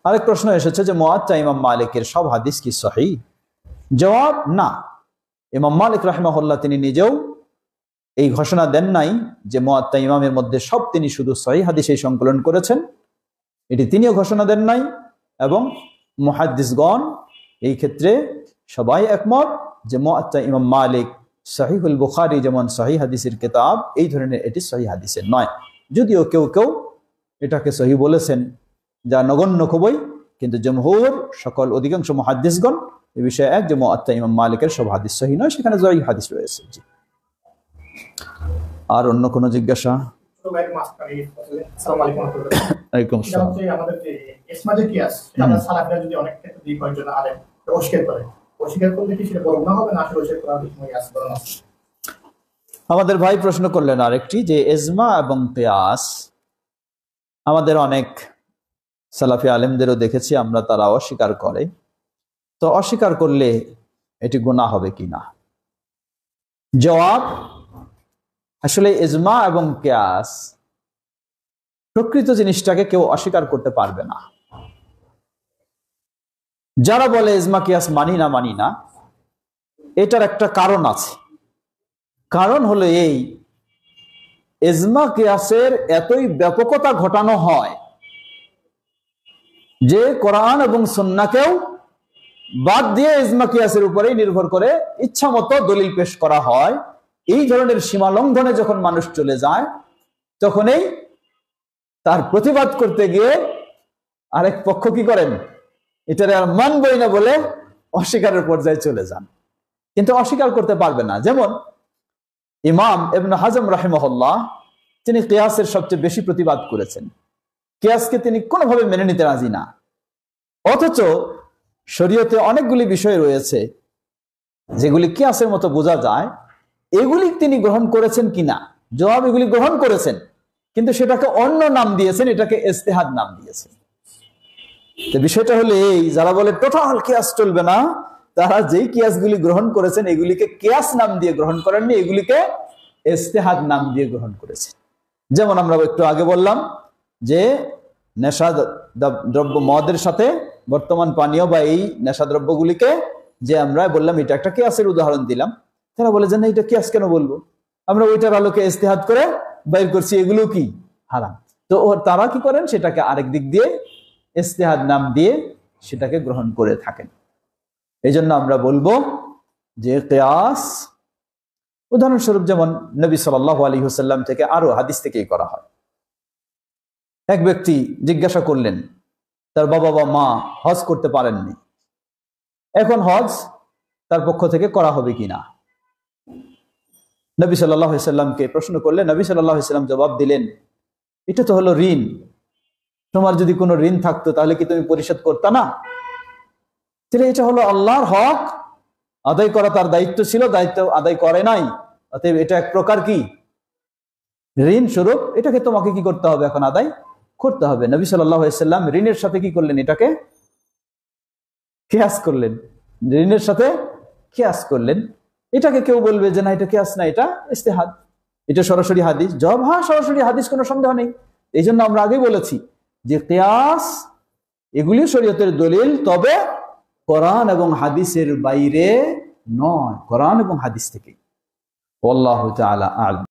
আরেক প্রশ্ন এসেছে যে মুয়াত্তা ইমাম মালিকের সব হাদিস কি সহিহ? জবাব, না। ইমাম মালিক রাহিমাহুল্লাহ তিনি নিজেও এই ঘোষণা দেন নাই যে মুয়াত্তা ইমামের মধ্যে সব তিনি শুধু সহিহ হাদিসেই সংকলন করেছেন, এটি তিনিও ঘোষণা দেন নাই। এবং মুহাদ্দিসগণ এই ক্ষেত্রে সবাই একমত যে মুয়াত্তা ইমাম মালিক সহিহুল বুখারী যেমন সহিহ হাদিসের কিতাব, এই ধরনের এটি সহিহ হাদিসের নয়। যদিও কেউ কেউ এটাকে সহিহ বলেছেন, যা নগণ্য খুবই, কিন্তু জমহুর সকল অধিকাংশ মুহাদ্দিসগণ এই বিষয়ে এক যে মুয়াত্তা ইমাম মালিকের সব হাদিস সহিহ নয়, সেখানে জয়ী হাদিস রয়েছে। জি, আর অন্য কোনো জিজ্ঞাসা? আলাইকুম আসসালাম। আমাদের যে ইসমা যে কিয়াস, সেটা আমরা সালাফিরা যদি অনেক ক্ষেত্রে দুই কয়েকজন আলেম অস্বীকার করে, অস্বীকার করলে কি সেটা বড় গুনাহ হবে না আসলে অস্বীকার করার কোনো ইয়াস বলা আছে? আমাদের ভাই প্রশ্ন করলেন আরেকটি যে ইজমা এবং কিয়াস, আমাদের অনেক সালাফি আলেমদেরও দেখেছি আমরা, তারা অস্বীকার করে। তো অস্বীকার করলে এটি গুনাহ হবে কিনা? জবাব, আসলে ইজমা এবং কিয়াস প্রকৃত জিনিসটাকে কেউ অস্বীকার করতে পারবে না। যারা বলে ইজমা কিয়াস মানি না, এটার একটা কারণ আছে। কারণ হলো এই, ইজমা কিয়াসের এতই ব্যাপকতা ঘটানো হয় যে কোরআন এবং সুন্নাহকেও বাদ দিয়ে ইজমা কিয়াসের উপরেই নির্ভর করে ইচ্ছা মতো দলিল পেশ করা হয়। এই ধরনের সীমা লঙ্ঘনে যখন মানুষ চলে যায়, তখনই তার প্রতিবাদ করতে গিয়ে আরেক পক্ষ কি করেন, এটারে আর মানবই না বলে অস্বীকারের পর্যায়ে চলে যান। কিন্তু অস্বীকার করতে পারবে না। যেমন ইমাম ইবনে হাজম রাহিমাহুল্লাহ, তিনি কিয়াসের সবচেয়ে বেশি প্রতিবাদ করেছেন। কিয়াসকে তিনি কোনোভাবে মেনে নিতে রাজি না। অথচ শরীয়তে অনেকগুলি বিষয় রয়েছে যেগুলি কিয়াসের মতো বোঝা যায়, এগুলি তিনি গ্রহণ করেছেন কিনা? জবাব, এগুলি গ্রহণ করেছেন, কিন্তু সেটাকে অন্য নাম দিয়েছেন, এটাকে ইজতিহাদ নাম দিয়েছেন। তো বিষয়টা হলো এই, যারা বলে টোটাল কিয়াস চলবে না, তারা যেই কিয়াসগুলি গ্রহণ করেছেন এগুলিকে কিয়াস নাম দিয়ে গ্রহণ করেননি, এগুলিকে ইজতিহাদ নাম দিয়ে গ্রহণ করেছেন। যেমন আমরা একটু আগে বললাম যে নেশা দ্রব্য মদের সাথে বর্তমান পানীয় বা এই নেশা দ্রব্যগুলিকে যে আমরা বললাম এটা একটা কিয়াসের উদাহরণ দিলাম, তারা বলে যে না, এটা কিয়াস কেন বলবো, আমরা ওইটার আলোকে ইজতিহাদ করে বাইর করছি এগুলো কি হারাম। তো তারা কি করেন, সেটাকে আরেক দিক দিয়ে ইজতিহাদ নাম দিয়ে সেটাকে গ্রহণ করে থাকেন। এই জন্য আমরা বলবো যে কিয়াস উদাহরণস্বরূপ যেমন নবী সাল্লাল্লাহু আলাইহি ওয়াসাল্লাম থেকে আরো হাদিস থেকেই করা হয়। এক ব্যক্তি জিজ্ঞাসা করলেন, তার বাবা বা মা হজ করতে পারেননি, এখন হজ তার পক্ষ থেকে করা হবে কিনা। নবী সাল্লাল্লাহু আলাইহি ওয়াসাল্লামকে প্রশ্ন করলেন, নবী সাল্লাল্লাহু আলাইহি ওয়াসাল্লাম জবাব দিলেন, এটা তো হলো ঋণ, তোমার যদি কোনো ঋণ থাকতো তাহলে কি তুমি পরিশোধ করতে না? এটা হলো আল্লাহর হক, আদায় করা তার দায়িত্ব ছিল, দায়িত্ব আদায় করে নাই, অতএব এটা এক প্রকার কি ঋণ স্বরূপ, এটাকে তোমাকে কি করতে হবে, এখন আদায় করতে হবে। নবী সাল্লাল্লাহু আলাইহি ওয়াসাল্লাম ঋণের সাথে কি করলেন, এটাকে কিয়াস করলেন, ঋণের সাথে কিয়াস করলেন। এটাকে কেউ বলবে যে না, এটা কিয়াস না, এটা ইজতিহাদ, এটা সরাসরি হাদিস। জবাব, হ্যাঁ সরাসরি হাদিস, কোনো সন্দেহ নেই। এই জন্য আমরা আগে বলেছি যে কিয়াস এগুলি শরীয়তের দলিল, তবে কোরআন এবং হাদিসের বাইরে নয়, কোরআন এবং হাদিস থেকে। আল্লাহু তাআলা আ'লাম।